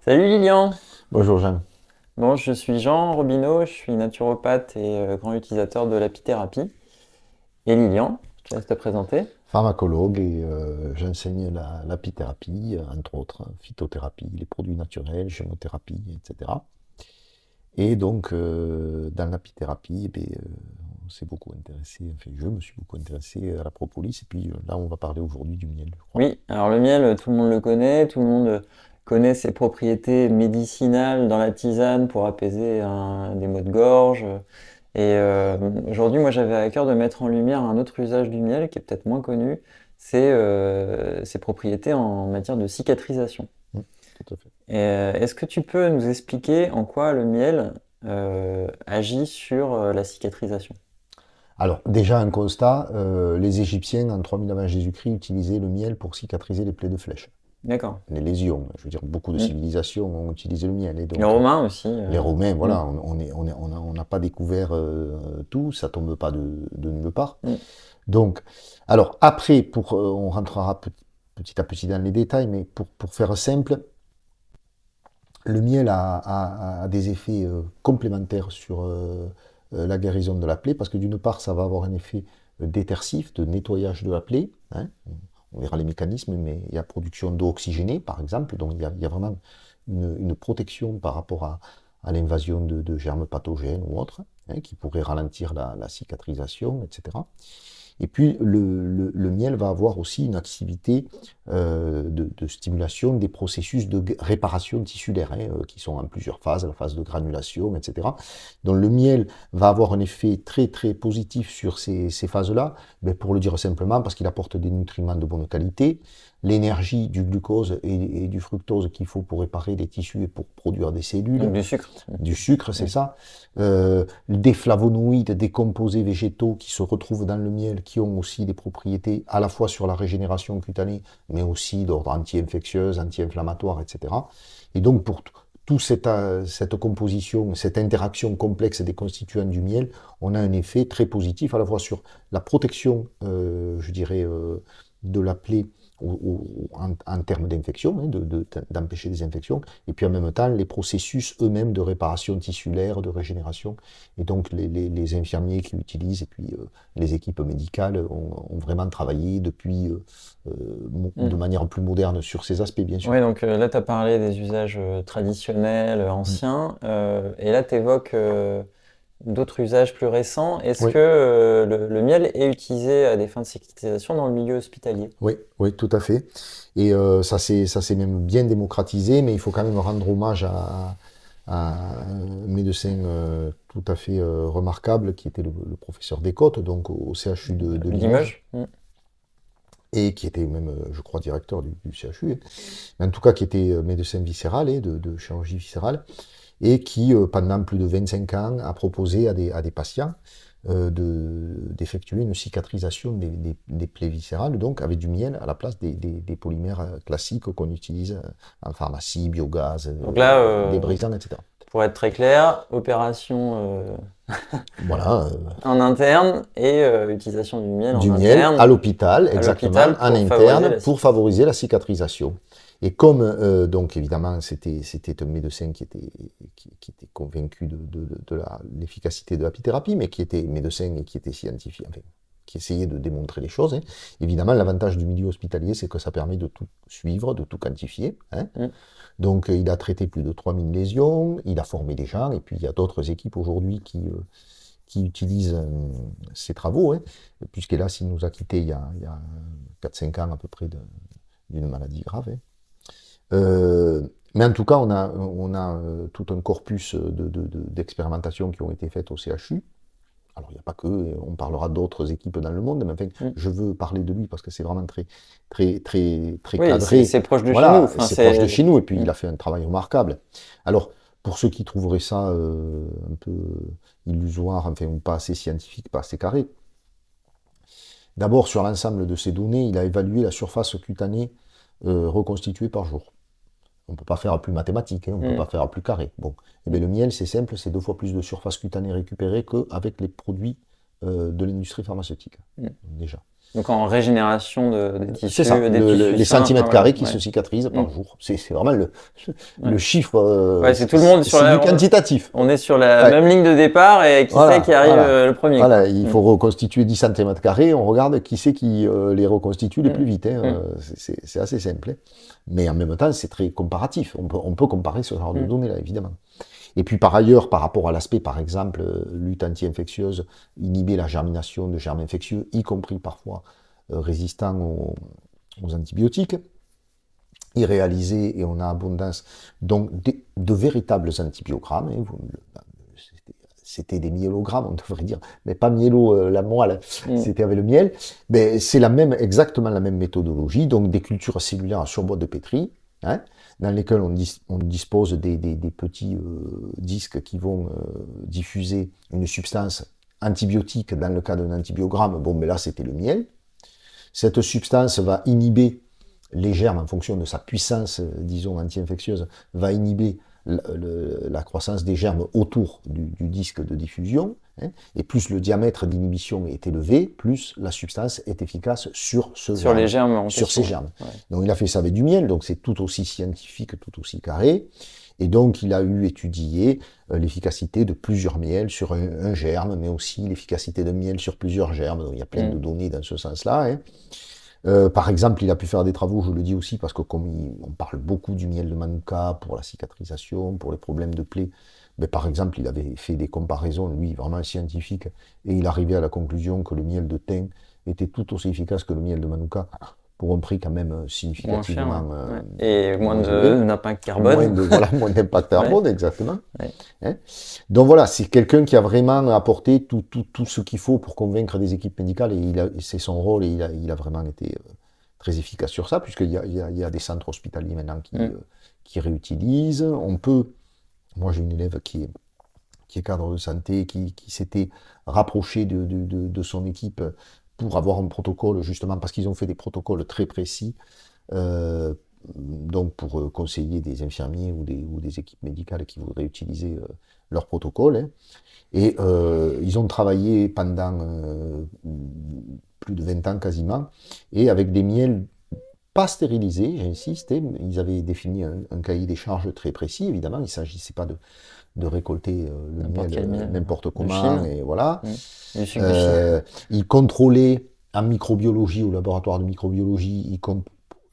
Salut Lilian. Bonjour Jean. Bon, je suis Jean Robineau, je suis naturopathe et grand utilisateur de l'apithérapie. Et Lilian, je te laisse te présenter. Pharmacologue et j'enseigne l'apithérapie, entre autres, phytothérapie, les produits naturels, gémothérapie, etc. Et donc, dans l'apithérapie, on s'est beaucoup intéressé, enfin, je me suis beaucoup intéressé à la propolis, et puis là, on va parler aujourd'hui du miel, je crois. Oui, alors le miel, tout le monde le connaît, tout le monde connaît ses propriétés médicinales dans la tisane pour apaiser des maux de gorge. Aujourd'hui, moi j'avais à cœur de mettre en lumière un autre usage du miel qui est peut-être moins connu, c'est ses propriétés en matière de cicatrisation. Mm, tout à fait. Est-ce que tu peux nous expliquer en quoi le miel agit sur la cicatrisation? Alors, déjà un constat, les Égyptiens, en 3000 avant Jésus-Christ, utilisaient le miel pour cicatriser les plaies de flèches. D'accord. Les lésions. Je veux dire, beaucoup de Mm. civilisations ont utilisé le miel. Et Les donc, Romains aussi. les Romains, Mm. voilà, on n'a pas découvert tout, ça tombe pas de nulle part. Mm. Donc, alors après, on rentrera petit à petit dans les détails, mais pour faire simple, le miel a des effets complémentaires sur la guérison de la plaie, parce que d'une part, ça va avoir un effet détersif, de nettoyage de la plaie, hein. On verra les mécanismes, mais il y a production d'eau oxygénée, par exemple, donc il y a vraiment une protection par rapport à l'invasion de germes pathogènes ou autres, hein, qui pourraient ralentir la cicatrisation, etc. Et puis le miel va avoir aussi une activité de stimulation des processus de réparation tissulaire, hein, qui sont en plusieurs phases, la phase de granulation, etc. Donc le miel va avoir un effet très très positif sur ces phases-là, mais pour le dire simplement, parce qu'il apporte des nutriments de bonne qualité, l'énergie du glucose et du fructose qu'il faut pour réparer les tissus et pour produire des Donc cellules, du sucre. du sucre, c'est Mm. ça, des flavonoïdes, des composés végétaux qui se retrouvent dans le miel, qui ont aussi des propriétés à la fois sur la régénération cutanée, mais aussi d'ordre anti-infectieuse, anti-inflammatoire, etc. Et donc pour toute cette composition, cette interaction complexe des constituants du miel, on a un effet très positif à la fois sur la protection, je dirais, de la plaie en termes d'infection, hein, d'empêcher des infections, et puis en même temps les processus eux-mêmes de réparation tissulaire, de régénération, et donc les infirmiers qui l'utilisent, et puis les équipes médicales ont vraiment travaillé depuis de Mm. manière plus moderne sur ces aspects, bien sûr. Oui, donc là, tu as parlé des usages traditionnels, Mm. anciens, et là, tu évoques d'autres usages plus récents. Est-ce Oui, que le miel est utilisé à des fins de cicatrisation dans le milieu hospitalier? oui, oui, tout à fait. Et ça s'est même bien démocratisé, mais il faut quand même rendre hommage à un médecin tout à fait remarquable qui était le professeur Descotes, donc au CHU de Limoges, Limoges? Mm. et qui était même, je crois, directeur du CHU, hein. Mais en tout cas qui était médecin viscéral, hein, de chirurgie viscérale, et qui, pendant plus de 25 ans, a proposé à des patients d'effectuer une cicatrisation des plaies viscérales, donc avec du miel à la place des polymères classiques qu'on utilise en pharmacie, biogaz, Donc là, débrisant, etc. pour être très clair, opération Voilà, en interne et utilisation du miel en du miel interne à l'hôpital, à exactement, l'hôpital en pour favoriser interne, la pour cicatrisation. favoriser la cicatrisation. Et comme, donc évidemment, c'était un médecin qui était convaincu de l'efficacité de l'apithérapie, mais qui était médecin et qui était scientifique, enfin, qui essayait de démontrer les choses, hein. Évidemment, l'avantage du milieu hospitalier, c'est que ça permet de tout suivre, de tout quantifier, hein. Mm. Donc, il a traité plus de 3000 lésions, il a formé des gens, et puis il y a d'autres équipes aujourd'hui qui utilisent ces travaux, hein, puisqu'hélas, il nous a quittés il y a 4-5 ans à peu près d'une maladie grave, hein. Mais en tout cas, on a tout un corpus d'expérimentations qui ont été faites au CHU. Alors, il n'y a pas que, on parlera d'autres équipes dans le monde, mais enfin, Mm. je veux parler de lui parce que c'est vraiment très, très, très, très Oui, cadré. c'est proche de chez nous. Voilà, Enfin, c'est proche de c'est... chez nous, et puis Mm. il a fait un travail remarquable. Alors, pour ceux qui trouveraient ça un peu illusoire, enfin, ou pas assez scientifique, pas assez carré, d'abord, sur l'ensemble de ces données, il a évalué la surface cutanée reconstituée par jour. On ne peut pas faire plus mathématique, hein, on ne peut Mm. pas faire plus carré. Bon, eh Mm. bien, le miel, c'est simple, c'est 2 fois plus de surface cutanée récupérée qu'avec les produits de l'industrie pharmaceutique, Mm. déjà. Donc en régénération des tissus, C'est ça, des tissus les sains, centimètres enfin, carrés voilà, qui se cicatrisent par Mm. jour. C'est vraiment le Ouais. chiffre, Ouais, c'est tout le monde sur c'est la, du quantitatif. on est sur la Ouais. même ligne de départ et qui c'est qui Voilà, arrive voilà. le premier, Voilà, quoi. il Mm. faut reconstituer 10 centimètres carrés, on regarde qui c'est qui les reconstitue les plus Mm. vite. Hein. Mm. C'est assez simple. Hein. Mais en même temps, c'est très comparatif. On peut comparer ce genre de Mm. données-là, évidemment. Et puis par ailleurs, par rapport à l'aspect, par exemple, lutte anti-infectieuse, inhiber la germination de germes infectieux, y compris parfois résistants aux antibiotiques, et réaliser, et on a abondance, donc de véritables antibiogrammes. Hein, c'était des myélogrammes, on devrait dire, mais pas myélo, la moelle, Mm. c'était avec le miel. Mais c'est exactement la même méthodologie, donc des cultures cellulaires sur boîte de pétri, hein, dans lesquelles on dispose des petits disques qui vont diffuser une substance antibiotique dans le cas d'un antibiogramme. Bon, mais là, c'était le miel. Cette substance va inhiber les germes en fonction de sa puissance, disons, anti-infectieuse, va inhiber la croissance des germes autour du disque de diffusion, hein, et plus le diamètre d'inhibition est élevé, plus la substance est efficace sur Sur les germes en sur question. ces germes. Ouais. Donc il a fait ça avec du miel, donc c'est tout aussi scientifique, tout aussi carré, et donc il a étudié l'efficacité de plusieurs miels sur un germe, mais aussi l'efficacité d'un miel sur plusieurs germes, donc il y a plein de données dans ce sens-là, hein. Par exemple, il a pu faire des travaux, je le dis aussi, parce que comme on parle beaucoup du miel de Manuka pour la cicatrisation, pour les problèmes de plaies, mais par exemple, il avait fait des comparaisons, lui, vraiment scientifiques, et il arrivait à la conclusion que le miel de thym était tout aussi efficace que le miel de Manuka, pour un prix quand même Moins cher, significativement ouais. Et moins élevé. d'impact carbone. Moins d'impact carbone, exactement. Ouais. Hein. Donc voilà, c'est quelqu'un qui a vraiment apporté tout ce qu'il faut pour convaincre des équipes médicales, et c'est son rôle, et il a vraiment été très efficace sur ça, puisqu'il y a des centres hospitaliers maintenant qui réutilisent. Moi j'ai une élève qui est cadre de santé, qui s'était rapproché de son équipe pour avoir un protocole, justement parce qu'ils ont fait des protocoles très précis, donc pour conseiller des infirmiers ou des équipes médicales qui voudraient utiliser leur protocole. Hein. Et ils ont travaillé pendant plus de 20 ans quasiment, et avec des miels pas stérilisés, j'insiste, ils avaient défini un cahier des charges très précis, évidemment, il ne s'agissait pas de récolter le miel n'importe comment, et voilà. Ils contrôlaient en microbiologie, au laboratoire de microbiologie,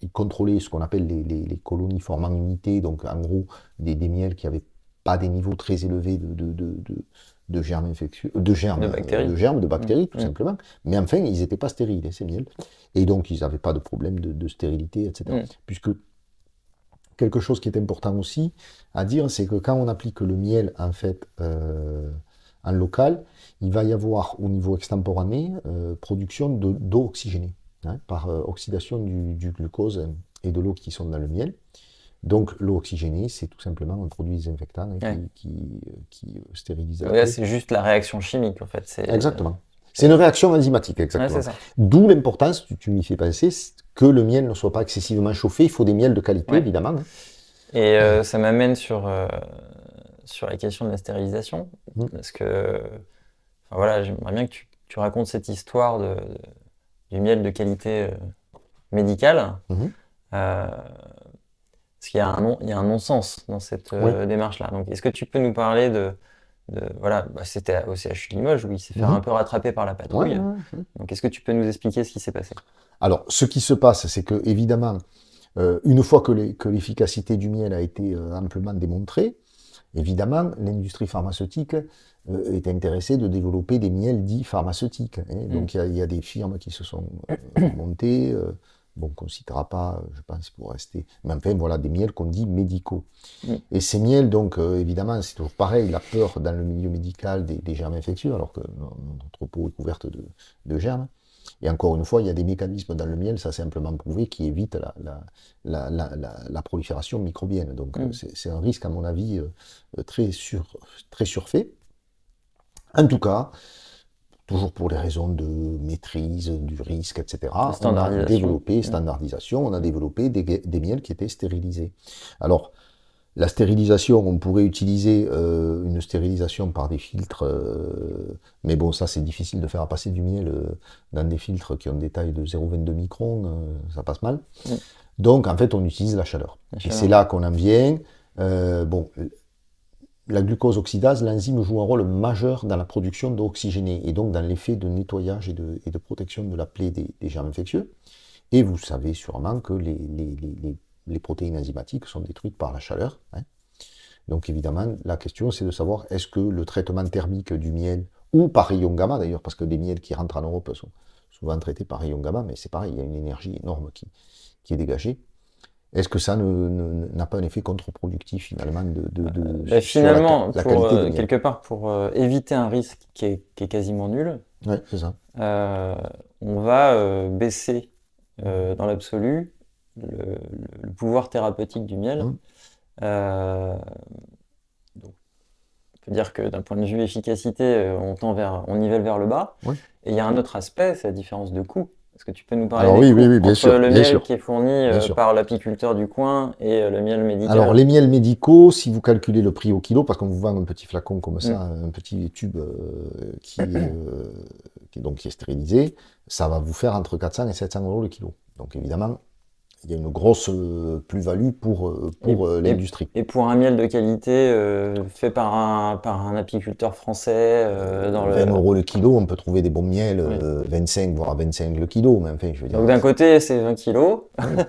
ils contrôlaient ce qu'on appelle les colonies formant unité, donc en gros des miels qui n'avaient pas des niveaux très élevés de germes infectieux, de bactéries, tout simplement. Mais enfin, ils n'étaient pas stériles, ces miels. Et donc, ils n'avaient pas de problème de stérilité, etc. Puisque quelque chose qui est important aussi à dire, c'est que quand on applique le miel, en fait, en local, il va y avoir, au niveau extemporané, production d'eau oxygénée, hein, par oxydation du glucose et de l'eau qui sont dans le miel. Donc l'eau oxygénée, c'est tout simplement un produit désinfectant qui stérilise. Là, c'est juste la réaction chimique, en fait. Exactement. C'est une réaction enzymatique, exactement. Ouais, d'où l'importance, tu m'y fais penser, que le miel ne soit pas excessivement chauffé. Il faut des miels de qualité, évidemment. Et ça m'amène sur la question de la stérilisation. Parce que, enfin, voilà, j'aimerais bien que tu racontes cette histoire du miel de qualité médicale. Parce qu'il y a un non-sens dans cette démarche-là. Donc, est-ce que tu peux nous parler voilà, c'était au CHU de Limoges où il s'est fait un peu rattraper par la patrouille. Donc, est-ce que tu peux nous expliquer ce qui s'est passé? Alors, ce qui se passe, c'est que, évidemment, une fois que l'efficacité du miel a été amplement démontrée, évidemment, l'industrie pharmaceutique est intéressée de développer des miels dits pharmaceutiques. Hein. Donc, il y a des firmes qui se sont montées. Bon, qu'on ne citera pas, je pense, pour rester. Mais enfin, voilà, des miels qu'on dit médicaux. Et ces miels, donc, évidemment, c'est toujours pareil, la peur dans le milieu médical des germes infectieux, alors que notre peau est couverte de germes. Et encore une fois, il y a des mécanismes dans le miel, ça c'est simplement prouvé, qui évitent la prolifération microbienne. Donc, c'est un risque, à mon avis, très surfait. En tout cas, toujours pour les raisons de maîtrise du risque, etc. On a développé standardisation, on a développé des miels qui étaient stérilisés. Alors, La stérilisation, on pourrait utiliser une stérilisation par des filtres, mais bon, ça c'est difficile de faire passer du miel dans des filtres qui ont des tailles de 0,22 microns, ça passe mal. Mm. Donc en fait, on utilise la chaleur. Et c'est là qu'on en vient. Bon, la glucose oxydase, l'enzyme joue un rôle majeur dans la production d'eau oxygénée et donc dans l'effet de nettoyage et de protection de la plaie des germes infectieux. Et vous savez sûrement que les protéines enzymatiques sont détruites par la chaleur. Hein. Donc évidemment, la question c'est de savoir est-ce que le traitement thermique du miel, ou par rayon gamma d'ailleurs, parce que les miels qui rentrent en Europe sont souvent traités par rayon gamma, mais c'est pareil, il y a une énergie énorme qui est dégagée. Est-ce que ça n'a pas un effet contre-productif finalement Finalement, la qualité du miel? quelque part, pour éviter un risque qui est quasiment nul, Oui, c'est ça. on va baisser dans l'absolu le pouvoir thérapeutique du miel. Donc, on peut dire que d'un point de vue efficacité, on nivelle vers le bas. Oui. Et il y a un autre aspect, c'est la différence de coût. Est-ce que tu peux nous parler Alors, des oui, coûts bien entre sûr, le bien miel sûr. qui est fourni par l'apiculteur du coin et le miel médical? Alors, les miels médicaux, si vous calculez le prix au kilo, parce qu'on vous vend un petit flacon comme ça, un petit tube qui est stérilisé, ça va vous faire entre 400 et 700 euros le kilo. Donc, évidemment, il y a une grosse plus-value pour l'industrie. Et pour un miel de qualité fait par un apiculteur français dans 20 euros le kilo, on peut trouver des bons miels, 25 voire 25 le kilo, mais enfin, je veux dire. Donc d'un côté, c'est 20 kilos,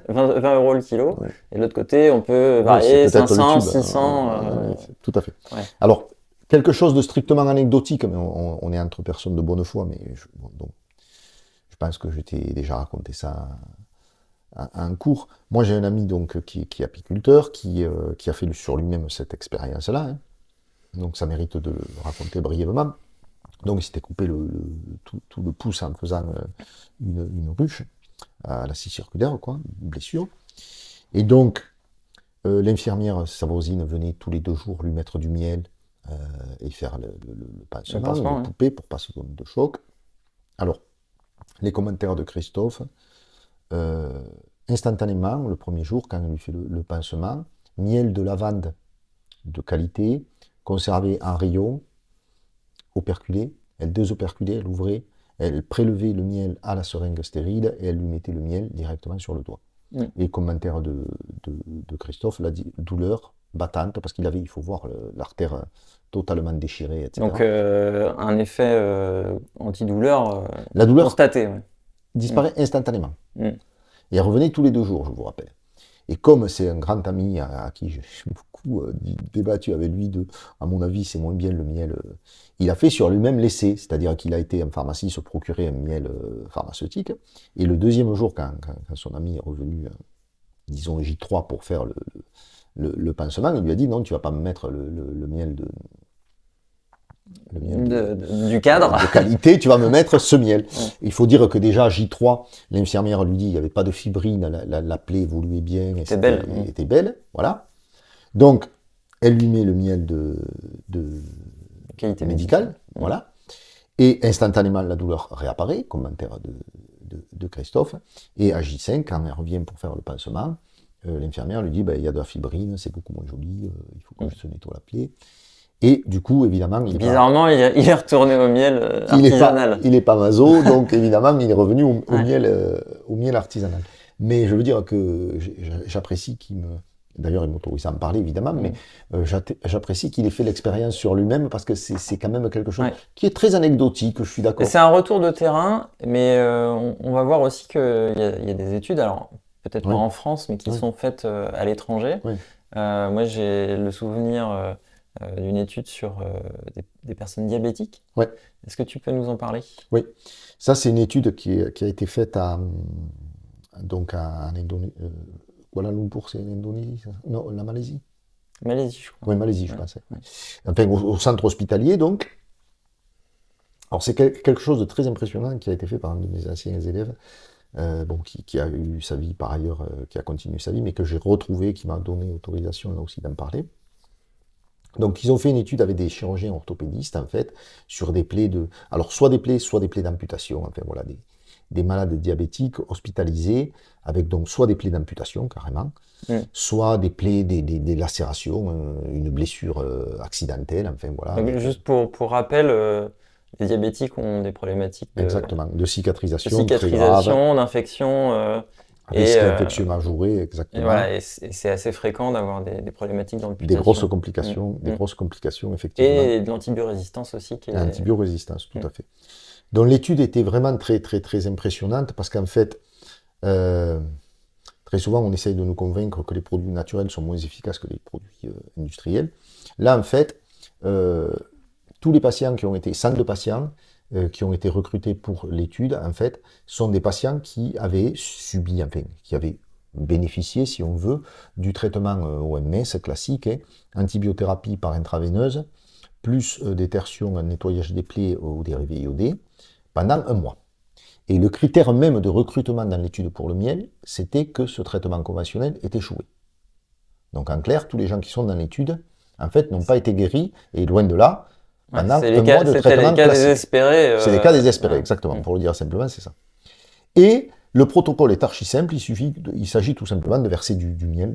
20 euros le kilo, et de l'autre côté, on peut varier 500, 600. Tout à fait. Ouais. Alors, quelque chose de strictement anecdotique, mais on est entre personnes de bonne foi, mais je pense que je t'ai déjà raconté ça un cours. Moi, j'ai un ami donc qui est apiculteur, qui a fait sur lui-même cette expérience-là. Hein. Donc, ça mérite de le raconter brièvement. Donc, il s'était coupé tout le pouce en faisant une ruche à la scie circulaire, quoi, une blessure. Et donc, l'infirmière, sa voisine, venait tous les 2 jours lui mettre du miel et faire le pansement, le poupée pour pas se donner de choc. Alors, les commentaires de Christophe, instantanément, le premier jour, quand elle lui fait le pansement, miel de lavande de qualité, conservé en rayon, operculé, elle désoperculait, elle ouvrait, elle prélevait le miel à la seringue stérile et elle lui mettait le miel directement sur le doigt. Et commentaire de Christophe, la douleur battante, parce il faut voir l'artère totalement déchirée, etc. Donc un effet antidouleur la douleur constaté. Disparaît instantanément. Et elle revenait tous les 2 jours, je vous rappelle. Et comme c'est un grand ami à qui j'ai beaucoup débattu avec lui, à mon avis, c'est moins bien le miel. Il a fait sur lui-même l'essai, c'est-à-dire qu'il a été en pharmacie se procurer un miel pharmaceutique. Et le 2e jour, quand son ami est revenu, disons J3 pour faire le pansement, il lui a dit non, tu vas pas me mettre le miel du cadre de qualité, tu vas me mettre ce miel. Il faut dire que déjà J3, l'infirmière lui dit il n'y avait pas de fibrine, la plaie évoluait bien, était belle, voilà. Donc elle lui met le miel de qualité médicale, voilà. Et instantanément la douleur réapparaît, commentaire de Christophe. Et à J5, quand elle revient pour faire le pansement, l'infirmière lui dit il y a de la fibrine, c'est beaucoup moins joli, il faut que je se nettoie la plaie. Et du coup, évidemment... Bizarrement, il est retourné au miel artisanal. Il n'est pas maso, donc évidemment, il est revenu au miel artisanal. Mais je veux dire que j'apprécie qu'il me... D'ailleurs, il m'autorise à en parler, évidemment, mais j'apprécie qu'il ait fait l'expérience sur lui-même, parce que c'est quand même quelque chose qui est très anecdotique, je suis d'accord. C'est un retour de terrain, mais on va voir aussi qu'il y a des études, alors peut-être pas en France, mais qui sont faites à l'étranger. Moi, j'ai le souvenir... d'une étude sur des personnes diabétiques. Est-ce que tu peux nous en parler? Oui, ça c'est une étude qui a été faite en Indonésie. Kuala Lumpur, c'est l'Indonésie, non, la Malaisie. Malaisie, je crois. Oui, Malaisie, je pensais. Enfin, au centre hospitalier, donc. Alors, c'est quelque chose de très impressionnant qui a été fait par un de mes anciens élèves, qui a eu sa vie par ailleurs, qui a continué sa vie, mais que j'ai retrouvé, qui m'a donné autorisation là aussi d'en parler. Donc, ils ont fait une étude avec des chirurgiens orthopédistes, en fait, sur des plaies alors, soit des plaies d'amputation, enfin, voilà, des malades diabétiques hospitalisés avec donc soit des plaies d'amputation carrément, soit des plaies, des lacérations, une blessure accidentelle, enfin voilà. Donc, juste pour rappel, les diabétiques ont des problématiques Exactement, de de cicatrisation très grave, cicatrisation, d'infection, risque infectieux majoré, et exactement. voilà, et c'est assez fréquent d'avoir des problématiques d'amputation. Des grosses complications, effectivement. Et de l'antibiorésistance aussi. Antibiorésistance, tout à fait. Donc l'étude était vraiment très, très, très impressionnante parce qu'en fait, très souvent, on essaye de nous convaincre que les produits naturels sont moins efficaces que les produits industriels. Là, en fait, tous les patients qui ont été, 102 patients qui ont été recrutés pour l'étude, en fait, sont des patients qui avaient subi, enfin, qui avaient bénéficié, si on veut, du traitement OMS classique, antibiothérapie par intraveineuse, plus des tertions en nettoyage des plaies ou dérivés iodés, pendant un mois. Et le critère même de recrutement dans l'étude pour le miel, c'était que ce traitement conventionnel ait échoué. Donc en clair, tous les gens qui sont dans l'étude, en fait, n'ont pas été guéris, et loin de là, pendant un mois de traitement classique. C'est les cas désespérés, exactement. Pour le dire simplement, c'est ça. Et le protocole est archi simple, il s'agit tout simplement de verser du miel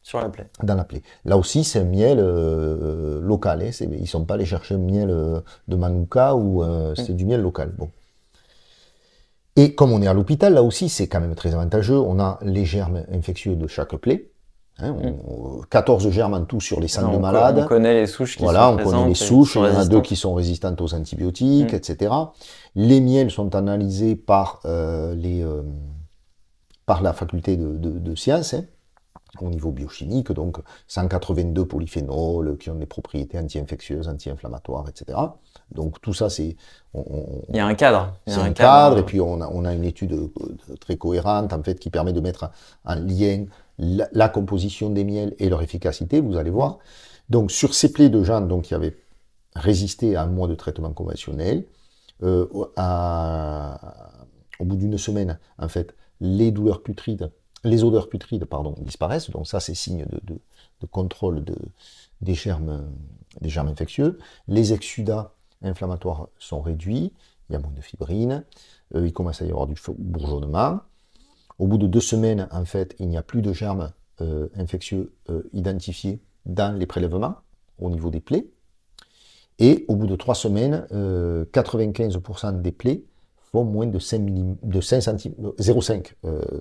sur la plaie. Dans la plaie. Là aussi, c'est un miel local. Ils ne sont pas allés chercher un miel de Manuka ou c'est du miel local. Bon. Et comme on est à l'hôpital, là aussi, c'est quand même très avantageux. On a les germes infectieux de chaque plaie. 14 germes en tout sur les 102 malades. On connaît les souches qui sont présentes. Voilà, on connaît les souches. Il y en a 2 qui sont résistantes aux antibiotiques, etc. Les miels sont analysés par la faculté de sciences. Au niveau biochimique, donc 182 polyphénols qui ont des propriétés anti-infectieuses, anti-inflammatoires, etc. Donc tout ça, c'est... Il y a un cadre. C'est un cadre, et puis on a une étude très cohérente, en fait, qui permet de mettre en lien la composition des miels et leur efficacité, vous allez voir. Donc sur ces plaies de gens donc, qui avaient résisté à un mois de traitement conventionnel, au bout d'une semaine, en fait, les odeurs putrides, disparaissent. Donc ça, c'est signe de contrôle des germes infectieux. Les exsudats inflammatoires sont réduits. Il y a moins de fibrine. Il commence à y avoir du bourgeonnement. Au bout de 2 semaines, en fait, il n'y a plus de germes infectieux identifiés dans les prélèvements au niveau des plaies. Et au bout de 3 semaines, 95% des plaies font moins de 0,5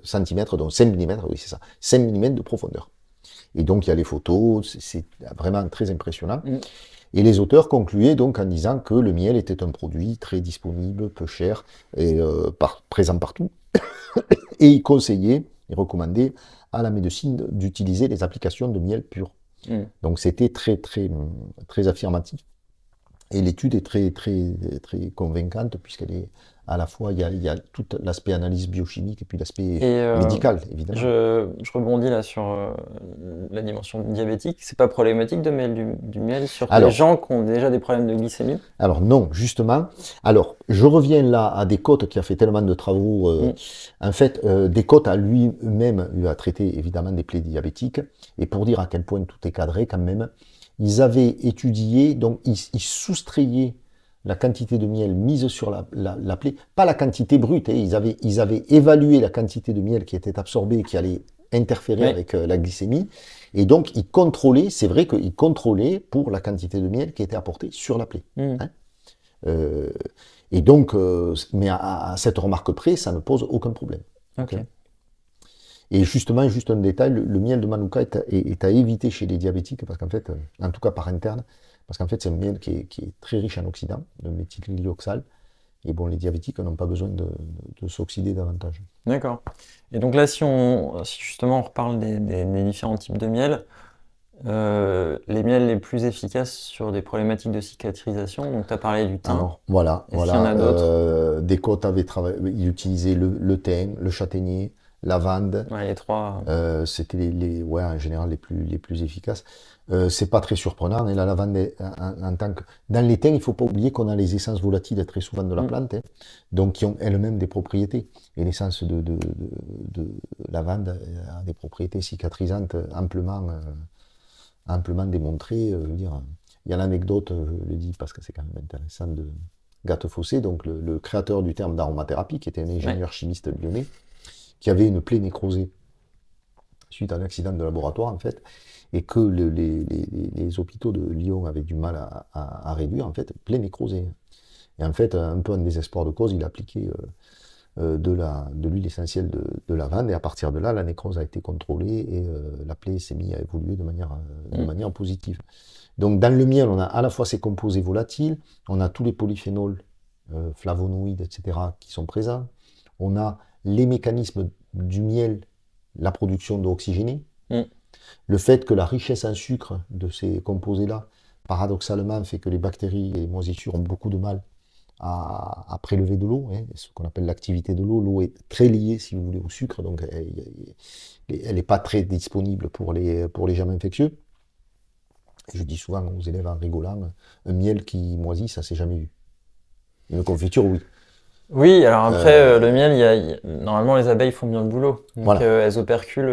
cm, donc 5 mm, oui c'est ça, 5 mm de profondeur. Et donc il y a les photos, c'est vraiment très impressionnant. Et les auteurs concluaient donc en disant que le miel était un produit très disponible, peu cher, et présent partout. Et ils conseillaient, ils recommandaient à la médecine d'utiliser les applications de miel pur. Donc c'était très, très, très affirmatif. Et l'étude est très, très, très convaincante, puisqu'elle est à la fois, il y a tout l'aspect analyse biochimique et puis l'aspect médical, évidemment. Je rebondis là sur la dimension diabétique. C'est pas problématique de mettre du miel sur les gens qui ont déjà des problèmes de glycémie? Alors non, justement. Alors, je reviens là à Descotes qui a fait tellement de travaux. En fait, Descotes a lui-même eu à traiter évidemment des plaies diabétiques. Et pour dire à quel point tout est cadré quand même, ils avaient étudié, donc ils soustrayaient la quantité de miel mise sur la plaie, pas la quantité brute, ils avaient évalué la quantité de miel qui était absorbée et qui allait interférer avec la glycémie, et donc ils contrôlaient, c'est vrai qu'ils contrôlaient pour la quantité de miel qui était apportée sur la plaie. Et donc, mais à cette remarque près, ça ne pose aucun problème. Okay. Et justement, juste un détail, le miel de Manuka est à éviter chez les diabétiques, parce qu'en fait, en tout cas par interne, parce qu'en fait, c'est un miel qui est très riche en oxydants, de méthylglyoxal. Et bon, les diabétiques n'ont pas besoin de s'oxyder davantage. D'accord. Et donc là, si justement on reparle des différents types de miel, les miels les plus efficaces sur des problématiques de cicatrisation, donc tu as parlé du thym. Alors, voilà. Est-ce qu'il y en a d'autres? Descotes avait il utilisait le thym, le châtaignier, lavande. Ouais, les trois. C'était en général les plus efficaces. C'est pas très surprenant, et la lavande en tant que... Dans les thym, il ne faut pas oublier qu'on a les essences volatiles très souvent de la plante, donc qui ont elles-mêmes des propriétés. Et l'essence de lavande a des propriétés cicatrisantes amplement démontrées. Je veux dire, il y a l'anecdote, je le dis parce que c'est quand même intéressant Gattefossé, donc le créateur du terme d'aromathérapie, qui était un Ouais. ingénieur chimiste lyonnais, qui avait une plaie nécrosée suite à un accident de laboratoire, en fait, et que les hôpitaux de Lyon avaient du mal à réduire, en fait, plaie nécrosée. Et en fait, un peu en désespoir de cause, il appliquait de l'huile essentielle de lavande, et à partir de là, la nécrose a été contrôlée, et la plaie s'est mise à évoluer de Mm. manière positive. Donc dans le miel, on a à la fois ces composés volatiles, on a tous les polyphénols, flavonoïdes, etc., qui sont présents. On a les mécanismes du miel, la production d'eau oxygénée. Mm. Le fait que la richesse en sucre de ces composés-là, paradoxalement, fait que les bactéries et les moisissures ont beaucoup de mal à prélever de l'eau, hein, ce qu'on appelle l'activité de l'eau. L'eau est très liée, si vous voulez, au sucre, donc elle n'est pas très disponible pour les germes infectieux. Je dis souvent aux élèves en rigolant, un miel qui moisit, ça s'est jamais vu. Une confiture, oui. Oui, alors après, le Euh, miel, normalement, les abeilles font bien le boulot. Donc, voilà, elles operculent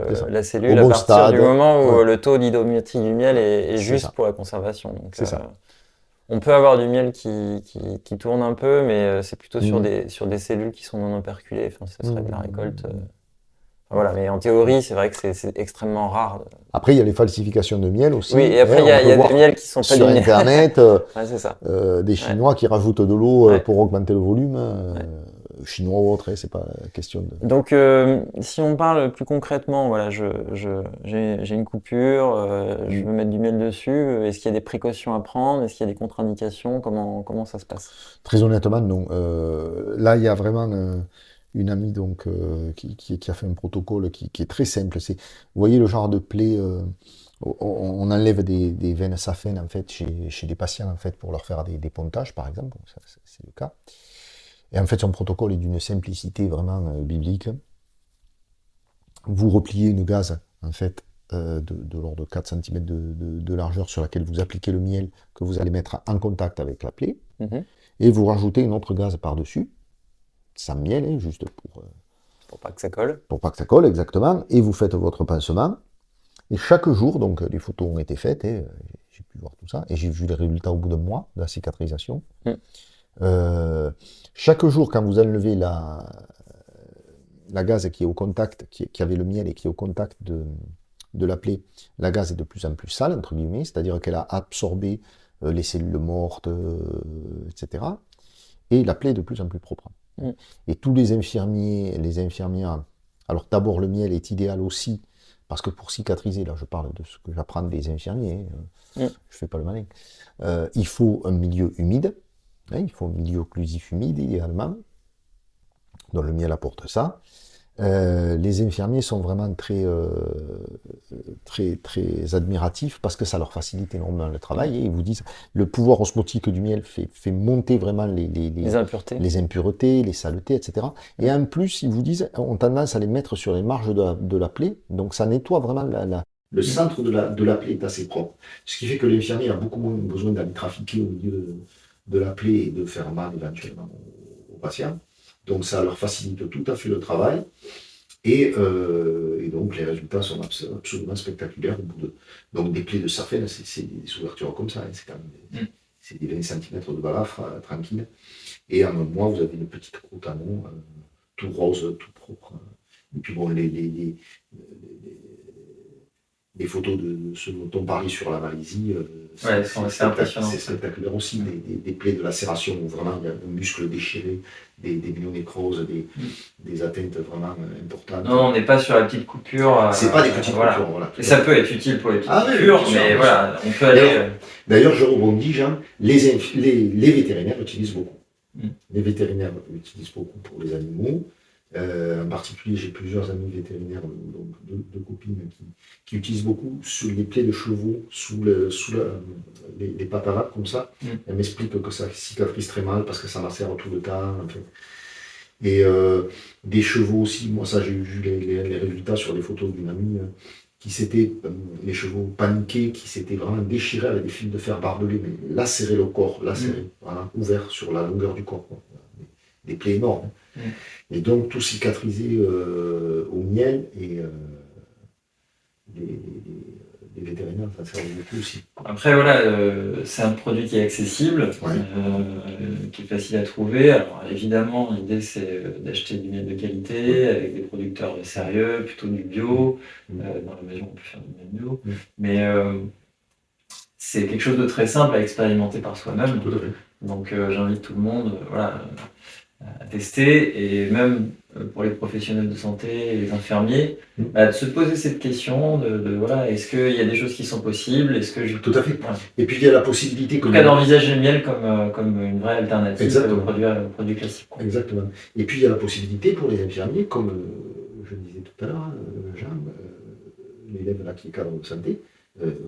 c'est ça. la Au cellule à bon partir du stade, moment où ouais, le taux d'idométrie du miel est c'est juste ça, pour la conservation. Donc, c'est ça. on peut avoir du miel qui tourne un peu, mais c'est plutôt Mhm. sur des cellules qui sont non operculées. Enfin, ça serait de la récolte. Mhm. Voilà, mais en théorie, c'est vrai que c'est extrêmement rare. Après, il y a les falsifications de miel Oui, aussi, et après, hein. On il peut y a des voir miels qui sont pas du sur miel. Internet Ouais, c'est ça. des Ouais, Chinois qui rajoutent de l'eau ouais, pour augmenter le volume, ouais. chinois ou autre, hein, c'est pas question de... Donc, si on parle plus concrètement, voilà, j'ai une coupure, je Mhm. veux mettre du miel dessus. Est-ce qu'il y a des précautions à prendre? Est-ce qu'il y a des contre-indications? Comment ça se passe? Très honnêtement, non. Là, il y a vraiment une amie donc, qui a fait un protocole qui est très simple. Vous voyez le genre de plaie, on enlève des veines saphènes en fait, chez des patients en fait, pour leur faire des pontages, par exemple. Ça, c'est le cas. Et en fait, son protocole est d'une simplicité vraiment biblique. Vous repliez une gaze, en fait, de l'ordre de 4 cm de largeur sur laquelle vous appliquez le miel que vous allez mettre en contact avec la plaie. Mhm. Et vous rajoutez une autre gaze par-dessus, sans miel, hein, juste Pour pas que ça colle. pour pas que ça colle exactement, et vous faites votre pansement. Et chaque jour, donc les photos ont été faites, et j'ai pu voir tout ça, et j'ai vu les résultats au bout d'un mois de la cicatrisation. Mm. Chaque jour, quand vous enlevez la gaze qui est au contact, qui avait le miel et qui est au contact de la plaie, la gaze est de plus en plus sale, entre guillemets, c'est-à-dire qu'elle a absorbé les cellules mortes, etc. Et la plaie est de plus en plus propre. Mm. Et tous les infirmiers, les infirmières, alors d'abord le miel est idéal aussi, parce que pour cicatriser, là je parle de ce que j'apprends des infirmiers, Mm. je fais pas le malin, il faut un milieu humide, hein, il faut un milieu occlusif humide idéalement, donc le miel apporte ça. Les infirmiers sont vraiment très admiratifs parce que ça leur facilite énormément le travail, et ils vous disent le pouvoir osmotique du miel fait monter vraiment Les impuretés. les impuretés, les saletés, etc. Et en plus, ils vous disent, ont tendance à les mettre sur les marges de la plaie, donc ça nettoie vraiment le centre de la plaie est assez propre, ce qui fait que l'infirmier a beaucoup moins besoin d'aller trafiquer au milieu de la plaie et de faire mal éventuellement aux patients. Donc ça leur facilite tout à fait le travail. Et donc les résultats sont absolument spectaculaires au bout de. Donc des plaies de saphène, c'est des ouvertures comme ça, hein, c'est quand même c'est des 20 cm de balafre, tranquille. Et en un mois, vous avez une petite croûte en eau, tout rose, tout propre. Et puis bon, les photos de ce dont on parie sur la Malaisie, Ouais, c'est impressionnant. c'est spectaculaire aussi, des plaies de lacération où vraiment il y a un muscle déchiré, des myonécroses, des atteintes vraiment importantes. Non, on n'est pas sur la petite coupure. C'est pas des petites voilà. coupures, voilà. Et ça peut être utile pour les petites Ah oui, coupures, bien sûr, mais bien voilà, on peut aller. D'ailleurs, je rebondis, Jean, les vétérinaires utilisent beaucoup. Mm. Les vétérinaires utilisent beaucoup pour les animaux. En particulier, j'ai plusieurs amis vétérinaires, donc deux copines qui utilisent beaucoup sur les plaies de chevaux, sous les pattes à comme ça. Mm. Elles m'expliquent que ça cicatrise très mal parce que ça macère tout le temps. En fait. Et des chevaux aussi, moi ça j'ai vu les résultats sur les photos d'une amie qui s'était, les chevaux paniqués, qui s'étaient vraiment déchirés avec des fils de fer barbelés, mais lacérés le corps, lacérés, voilà, ouverts sur la longueur du corps. Quoi. Des plaies énormes. Et donc tout cicatrisé au miel, et les vétérinaires, ça sert beaucoup aussi. Après, voilà, c'est un produit qui est accessible, Ouais. qui est facile à trouver. Alors, évidemment, l'idée, c'est d'acheter du miel de qualité, avec des producteurs sérieux, plutôt du bio. Mm. Dans la mesure où on peut faire du miel bio. Mm. Mais c'est quelque chose de très simple à expérimenter par soi-même. Tout à fait. Donc, j'invite tout le monde, voilà, à tester, et même pour les professionnels de santé et les infirmiers, de se poser cette question voilà, est-ce qu'il y a des choses qui sont possibles, est-ce que Tout à fait. Voilà. Et puis il y a la possibilité En que... tout cas, d'envisager le miel comme une vraie alternative Exactement. au produit classique. Exactement. Et puis il y a la possibilité pour les infirmiers, comme je le disais tout à l'heure, Jean, l'élève là qui est cadre de santé,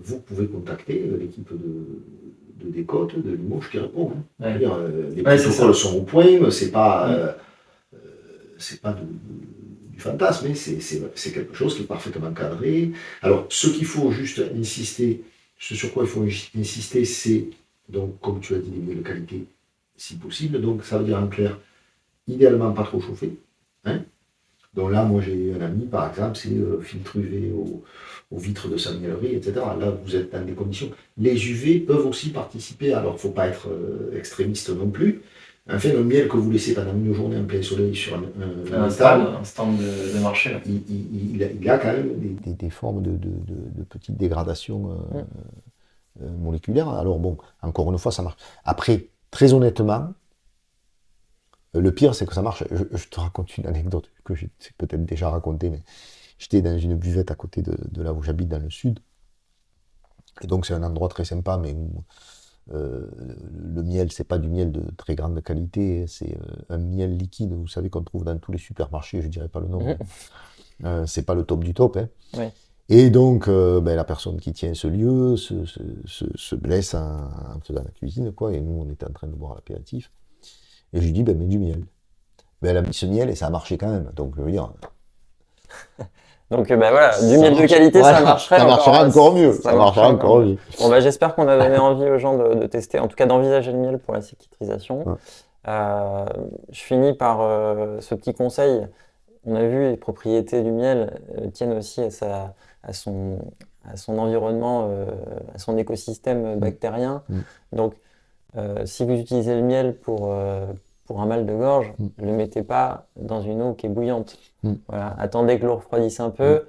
vous pouvez contacter l'équipe de Descotes, de Limoges qui répond. Hein. Ouais. C'est-à-dire, les protocoles sont au point, c'est pas du fantasme, mais c'est quelque chose qui est parfaitement cadré. Alors, ce qu'il faut juste insister, ce sur quoi il faut insister, c'est, donc, comme tu as dit, les miels de qualité, si possible. Donc, ça veut dire en clair, idéalement pas trop chauffé. Hein. Donc là, moi, j'ai un ami, par exemple, c'est filtre UV aux vitres de sa miellerie, etc. Là, vous êtes dans des conditions. Les UV peuvent aussi participer, alors il ne faut pas être extrémiste non plus. Enfin, le miel que vous laissez pendant une journée en plein soleil sur un stand de marché, là. il a quand même des formes de petites dégradations moléculaires. Alors bon, encore une fois, ça marche. Après, très honnêtement, le pire, c'est que ça marche. Je te raconte une anecdote que j'ai peut-être déjà racontée, mais j'étais dans une buvette à côté de là où j'habite, dans le sud. Et donc, c'est un endroit très sympa, mais où le miel, c'est pas du miel de très grande qualité, c'est un miel liquide, vous savez, qu'on trouve dans tous les supermarchés, je dirais pas le nom. C'est pas le top du top. Hein. Ouais. Et donc, la personne qui tient ce lieu se blesse en faisant la cuisine, quoi. Et nous, on était en train de boire l'apéritif. Et je lui dis, mets du miel. Elle a mis ce miel et ça a marché quand même. Donc, je veux dire. Donc, voilà, du miel de qualité, voilà, ça marcherait encore mieux. Ça marchera encore mieux. Bon, j'espère qu'on a donné envie aux gens de tester, en tout cas d'envisager le miel pour la cicatrisation. Ouais. Je finis par ce petit conseil. On a vu les propriétés du miel tiennent aussi à son environnement, à son écosystème bactérien. Donc, si vous utilisez le miel pour un mal de gorge, ne le mettez pas dans une eau qui est bouillante. Voilà. Attendez que l'eau refroidisse un peu,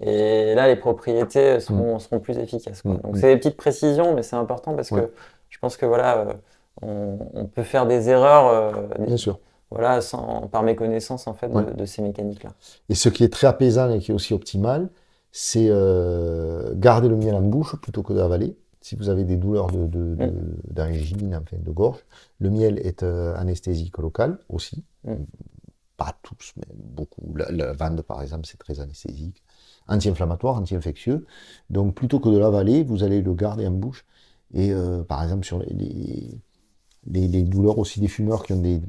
et là, les propriétés seront plus efficaces. Quoi. Donc, c'est des petites précisions, mais c'est important parce que je pense que voilà, on peut faire des erreurs. Bien sûr. Voilà, par méconnaissance en fait de ces mécaniques-là. Et ce qui est très apaisant et qui est aussi optimal, c'est garder le miel en bouche plutôt que d'avaler. Si vous avez des douleurs d'angine, enfin de gorge, le miel est anesthésique local aussi. Pas tous, mais beaucoup. La lavande, par exemple, c'est très anesthésique. Anti-inflammatoire, anti-infectieux. Donc, plutôt que de l'avaler, vous allez le garder en bouche. Et par exemple, sur les douleurs aussi des fumeurs qui ont des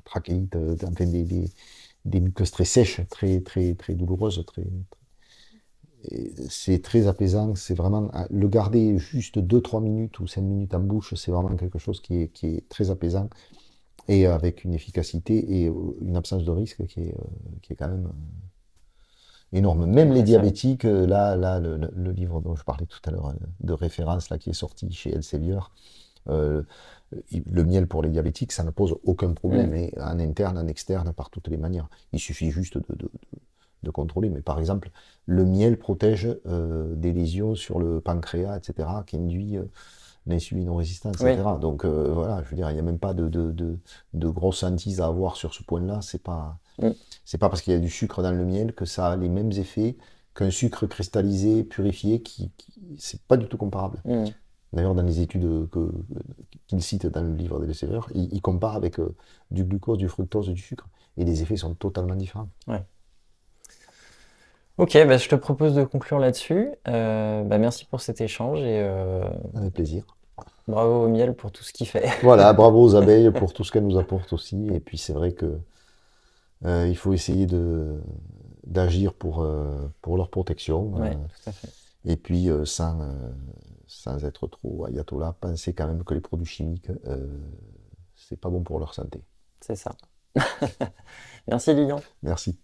trachéites, enfin des muqueuses très sèches, très, très, très douloureuses, c'est très apaisant, c'est vraiment, le garder juste 2-3 minutes ou 5 minutes en bouche, c'est vraiment quelque chose qui est très apaisant et avec une efficacité et une absence de risque qui est quand même énorme. Même les diabétiques, là le livre dont je parlais tout à l'heure de référence là, qui est sorti chez Elsevier, le miel pour les diabétiques, ça ne pose aucun problème, et en interne, en externe, par toutes les manières. Il suffit juste de contrôler. Mais par exemple, le miel protège des lésions sur le pancréas, etc., qui induit l'insulinorésistance, etc. Donc voilà, je veux dire, il n'y a même pas de grosse hantise à avoir sur ce point-là. C'est pas parce qu'il y a du sucre dans le miel que ça a les mêmes effets qu'un sucre cristallisé, purifié, c'est pas du tout comparable. D'ailleurs, dans les études qu'il cite dans le livre d'Elsevier, il compare avec du glucose, du fructose, du sucre. Et les effets sont totalement différents. Ouais. Ok, je te propose de conclure là-dessus. Merci pour cet échange et avec plaisir. Bravo au miel pour tout ce qu'il fait. Voilà, bravo aux abeilles pour tout ce qu'elles nous apportent aussi. Et puis c'est vrai que il faut essayer d'agir pour leur protection. Ouais, tout à fait. Et puis sans être trop ayatollah, penser quand même que les produits chimiques, c'est pas bon pour leur santé. C'est ça. Merci Lilian. Merci.